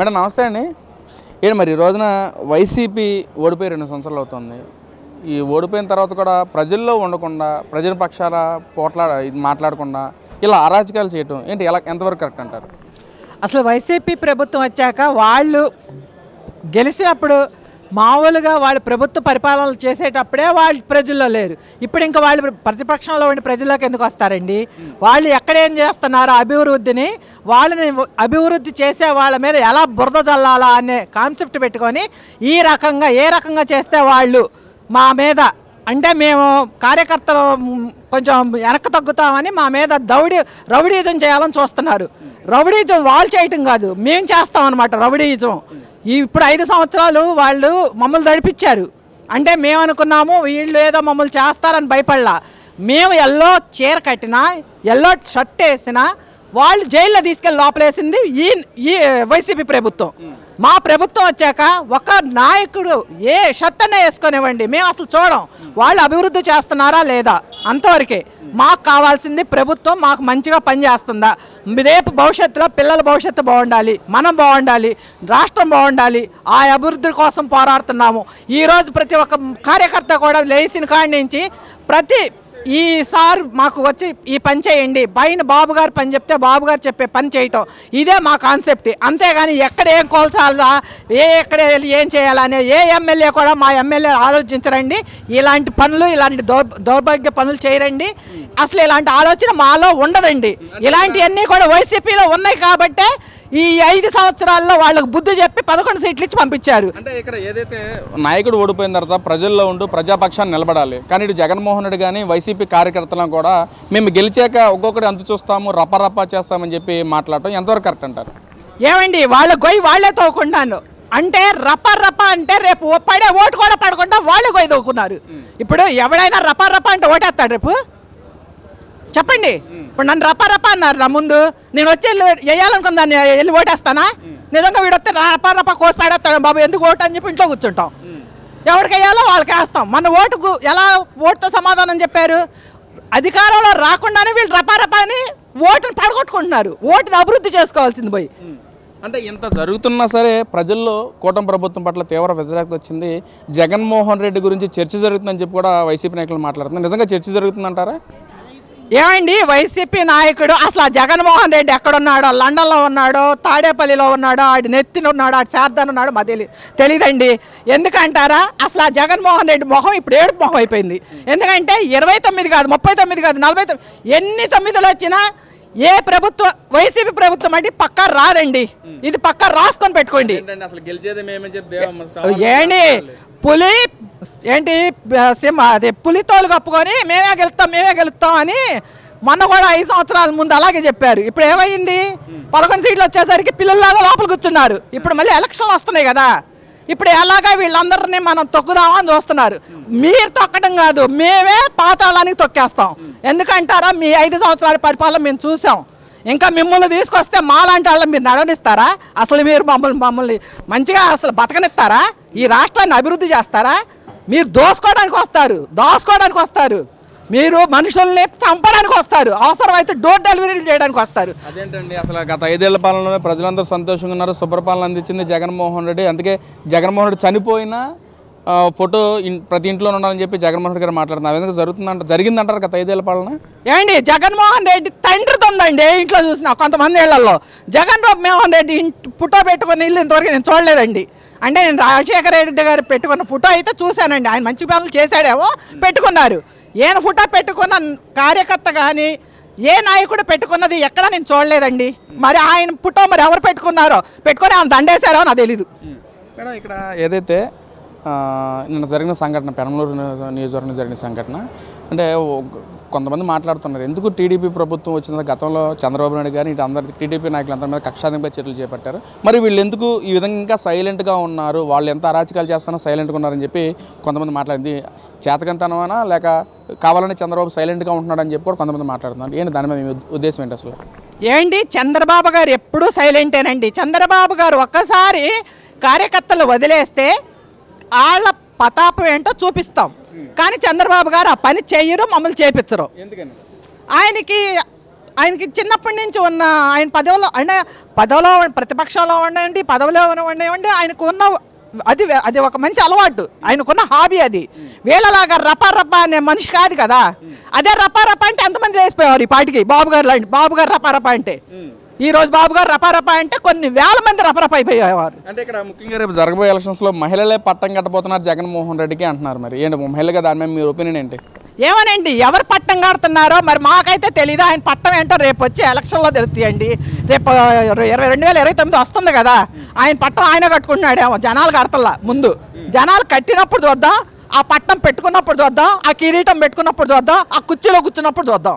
Madam నమస్తే అండి. ఏంటి మరి ఈ రోజున వైసీపీ ఓడిపోయి 2 సంవత్సరాలు అవుతుంది. ఈ ఓడిపోయిన తర్వాత కూడా ప్రజల్లో ఉండకుండా, ప్రజల పక్షాల మాట్లాడకుండా ఇలా అరాచకాలు చేయటం ఏంటి, ఎంతవరకు కరెక్ట్ అంటారు? అసలు వైసీపీ ప్రభుత్వం వచ్చాక వాళ్ళు గెలిచినప్పుడు మామూలుగా వాళ్ళు ప్రభుత్వ పరిపాలన చేసేటప్పుడే వాళ్ళు ప్రజల్లో లేరు. ఇప్పుడు ఇంకా వాళ్ళు ప్రతిపక్షంలో ఉండి ప్రజల్లోకి ఎందుకు వస్తారండి? వాళ్ళు ఎక్కడేం చేస్తున్నారు అభివృద్ధిని, వాళ్ళని అభివృద్ధి చేసే వాళ్ళ మీద ఎలా బురద చల్లాలా అనే కాన్సెప్ట్ పెట్టుకొని ఏ రకంగా చేస్తే వాళ్ళు మా మీద అంటే మేము కార్యకర్తలు కొంచెం వెనక్కి తగ్గుతామని మా మీద రౌడీజం చేయాలని చూస్తున్నారు. రౌడీజం వాళ్ళు చేయటం కాదు, మేము చేస్తాం అన్నమాట రౌడీజం. ఇప్పుడు 5 సంవత్సరాలు వాళ్ళు మమ్మల్ని దడిపించారు. అంటే మేము అనుకున్నాము వీళ్ళు ఏదో మమ్మల్ని చేస్తారని భయపడలా. మేము ఎల్లో చీర కట్టినా, ఎల్లో షర్ట్ వేసినా వాళ్ళు జైల్లో తీసుకెళ్ళి లోపలేసింది ఈ వైసీపీ ప్రభుత్వం. మా ప్రభుత్వం వచ్చాక ఒక నాయకుడు ఏ షర్ట్ అనే వేసుకొనివ్వండి, మేము అసలు చూడం వాళ్ళు అభివృద్ధి చేస్తున్నారా లేదా, అంతవరకే. మాకు కావాల్సింది ప్రభుత్వం మాకు మంచిగా పనిచేస్తుందా, రేపు భవిష్యత్తులో పిల్లల భవిష్యత్తు బాగుండాలి, మనం బాగుండాలి, రాష్ట్రం బాగుండాలి, ఆ అభివృద్ధి కోసం పోరాడుతున్నాము. ఈరోజు ప్రతి ఒక్క కార్యకర్త కూడా లేచిన కాడి నుంచి ఈసారి మాకు వచ్చి ఈ పని చేయండి, పైన బాబు గారు పని చెప్తే బాబు గారు చెప్పే పని చేయటం, ఇదే మా కాన్సెప్ట్. అంతేగాని ఎక్కడ ఏం కోల్చాలా, ఎక్కడ ఏం చేయాలనే ఏ ఎమ్మెల్యే కూడా మా ఎమ్మెల్యే ఆలోచించరండి. ఇలాంటి పనులు, ఇలాంటి దౌర్భాగ్య పనులు చేయరండి. అసలు ఇలాంటి ఆలోచన మాలో ఉండదండి. ఇలాంటివన్నీ కూడా వైసీపీలో ఉన్నాయి కాబట్టే ఈ 5 సంవత్సరాల్లో వాళ్ళకు బుద్ధి చెప్పి 11 సీట్లు ఇచ్చి పంపించారు. అంటే ఇక్కడ ఏదైతే నాయకుడు ఓడిపోయిన తర్వాత ప్రజల్లో ఉంటూ ప్రజాపక్షాన్ని నిలబడాలి, కానీ ఇటు జగన్మోహన్ రెడ్డి కానీ వైసీపీ కార్యకర్తలను కూడా మేము గెలిచాక ఒక్కొక్కటి అంతు చూస్తాము, రప్ప చేస్తామని చెప్పి మాట్లాడటం ఎంతవరకు కరెక్ట్ అంటారు? ఏమండి వాళ్ళ గొయ్యి వాళ్లే తోకున్నాను అంటే రప్ప అంటే రేపు పడే ఓటు కూడా పడకుండా వాళ్ళు గొయ్యి తోకున్నారు. ఇప్పుడు ఎవడైనా రప్ప అంటే ఓటేస్తాడు రేపు? చెప్పండి. ఇప్పుడు నన్ను రప్ప అన్నారు నా ముందు, నేను వచ్చి వేయాలనుకున్న దాన్ని వెళ్ళి ఓటేస్తానా? నిజంగా వీడు వస్తే రప్ప కోసి పాడేస్తాడు బాబు, ఎందుకు ఓటు అని చెప్పి ఇంట్లో కూర్చుంటాం. ఎవరికి వేయాలో వాళ్ళకి వేస్తాం. మన ఓటుకు ఎలా ఓటుతో సమాధానం చెప్పారు? అధికారంలో రాకుండానే వీళ్ళు రప్ప అని ఓటును పడగొట్టుకుంటున్నారు. ఓటుని అభివృద్ధి చేసుకోవాల్సింది పోయి. అంటే ఇంత జరుగుతున్నా సరే ప్రజల్లో కూటమి ప్రభుత్వం పట్ల తీవ్ర వ్యతిరేకత వచ్చింది. జగన్మోహన్ రెడ్డి గురించి చర్చ జరుగుతుందని చెప్పి కూడా వైసీపీ నాయకులు మాట్లాడుతున్నారు. నిజంగా చర్చ జరుగుతుందంటారా? ఏమండి వైసీపీ నాయకుడు అసలు జగన్మోహన్ రెడ్డి ఎక్కడున్నాడో, లండన్లో ఉన్నాడో, తాడేపల్లిలో ఉన్నాడో, ఆడి నెత్తిన ఉన్నాడో, ఆడి చేద్దాను ఉన్నాడో మా తెలీదండి. ఎందుకంటారా? అసలు ఆ జగన్మోహన్ రెడ్డి మొహం ఇప్పుడు ఏడుపు మొహం అయిపోయింది. ఎందుకంటే 29 కాదు, 39 కాదు, 49 ఎన్ని 9లు వచ్చినా ఏ ప్రభుత్వం వైసీపీ ప్రభుత్వం అంటే పక్కా రాదండి. ఇది పక్కా రాసుకొని పెట్టుకోండి. ఏంటి పులి ఏంటి సింహ అదే పులితోలు కప్పుకొని మేమే గెలుస్తాం అని మొన్న కూడా 5 సంవత్సరాల ముందు అలాగే చెప్పారు. ఇప్పుడు ఏమైంది? 11 సీట్లు వచ్చేసరికి పిల్లల్లాగా లోపల కూర్చున్నారు. ఇప్పుడు మళ్ళీ ఎలక్షన్లు వస్తున్నాయి కదా, ఇప్పుడు ఎలాగా వీళ్ళందరినీ మనం తొక్కుదామని చూస్తున్నారు. మీరు తొక్కడం కాదు, మేమే పాతాళానికి తొక్కేస్తాం. ఎందుకంటారా? మీ 5 సంవత్సరాల పరిపాలన మేము చూసాం. ఇంకా మిమ్మల్ని తీసుకొస్తే మాలాంటి వాళ్ళని మీరు నడవనిస్తారా? అసలు మీరు మమ్మల్ని మంచిగా అసలు బతకనిస్తారా? ఈ రాష్ట్రాన్ని అభివృద్ధి చేస్తారా? మీరు దోసుకోవడానికి వస్తారు. మీరు మనుషుల్ని చంపడానికి వస్తారు, అవసరమైతే డోర్ డెలివరీలు చేయడానికి వస్తారు. అదేంటండి, అసలు గత 5 ఏళ్ల పాలనలో ప్రజలందరూ సంతోషంగా ఉన్నారు, శుభ్రపాలన అందించింది జగన్మోహన్ రెడ్డి. అందుకే జగన్మోహన్ రెడ్డి చనిపోయినా ఫోటో ప్రతి ఇంట్లో ఉండాలని చెప్పి జగన్మోహన్ రెడ్డి గారు మాట్లాడుతున్నారు. జరిగిందంటారు గత 5 ఏళ్ల పాలన? ఏంటి జగన్మోహన్ రెడ్డి తండ్రితో ఉందండి ఏ ఇంట్లో చూసినా కొంతమంది ఏళ్లలో. జగన్మోహన్ రెడ్డి ఫోటో పెట్టుకుని ఇల్లు ఇంతవరకు నేను చూడలేదండి. అంటే నేను రాజశేఖర రెడ్డి గారు పెట్టుకున్న ఫోటో అయితే చూశానండి. ఆయన మంచి పనులు చేశాడేమో పెట్టుకున్నారు. ఈయన ఫోటో పెట్టుకున్న కార్యకర్త కానీ ఏ నాయకుడు పెట్టుకున్నది ఎక్కడ నేను చూడలేదండి. మరి ఆయన ఫోటో మరి ఎవరు పెట్టుకొని ఆయన దండేశారో నాకు తెలీదు. మేడం ఇక్కడ ఏదైతే నిన్న జరిగిన సంఘటన, పెనమలూరు నియోజకవర్గంలో జరిగిన సంఘటన, అంటే కొంతమంది మాట్లాడుతున్నారు ఎందుకు టీడీపీ ప్రభుత్వం వచ్చిన గతంలో చంద్రబాబు నాయుడు గారు ఇటు అందరి టీడీపీ నాయకులందరి మీద కక్షాదింపై చర్యలు చేపట్టారు, మరి వీళ్ళు ఎందుకు ఈ విధంగా ఇంకా సైలెంట్గా ఉన్నారు, వాళ్ళు ఎంత అరాచకాలు చేస్తానో సైలెంట్గా ఉన్నారని చెప్పి కొంతమంది మాట్లాడింది. చేతకంతనమా లేక కావాలని చంద్రబాబు సైలెంట్గా ఉంటున్నాడని చెప్పి కూడా కొంతమంది మాట్లాడుతున్నారు. ఏంటి దాని మీద మీ ఉద్దేశం ఏంటి అసలు? ఏంటి చంద్రబాబు గారు ఎప్పుడూ సైలెంటేనండి. చంద్రబాబు గారు ఒక్కసారి కార్యకర్తలు వదిలేస్తే వాళ్ళ పతాపం ఏంటో చూపిస్తాం, కానీ చంద్రబాబు గారు ఆ పని చెయ్యరు, మమ్మల్ని చేపించరు. ఆయనకి ఆయనకి చిన్నప్పటి నుంచి ఉన్న ఆయన పదవిలో ప్రతిపక్షంలో ఉండండి, పదవిలో ఉండేవండి, ఆయనకు ఉన్న అది ఒక మంచి అలవాటు, ఆయనకున్న హాబీ అది. వీళ్ళలాగా రపా అనే మనిషి కాదు కదా. అదే రపా అంటే ఎంతమంది వేసిపోయేవారు ఈ పాటికి. బాబు గారు రపా అంటే, ఈ రోజు బాబు గారు రపా అంటే కొన్ని వేల మంది రపరప అయిపోయేవారు. అంటే ఇక్కడ ముఖ్యంగా రేపు జరగబోయే ఎలక్షన్స్లో మహిళలే పట్టం కట్టబోతున్నారు జగన్మోహన్ రెడ్డికి అంటున్నారు. మరి ఏంటి మహిళగా దాని మీద మీ ఒపీనియన్ ఏంటి? ఏమనండి, ఎవరు పట్టం కడుతున్నారో మరి మాకైతే తెలీదు. ఆయన పట్టం ఏంటో రేపు వచ్చి ఎలక్షన్లో తెలుస్తాయండి. రేపు 2029 వస్తుంది కదా, ఆయన పట్టం ఆయన కట్టుకుంటున్నాడేమో, జనాలు కడతల్లా. ముందు జనాలు కట్టినప్పుడు చూద్దాం, ఆ పట్టం పెట్టుకున్నప్పుడు చూద్దాం, ఆ కిరీటం పెట్టుకున్నప్పుడు చూద్దాం, ఆ కుర్చీలో కూర్చున్నప్పుడు చూద్దాం.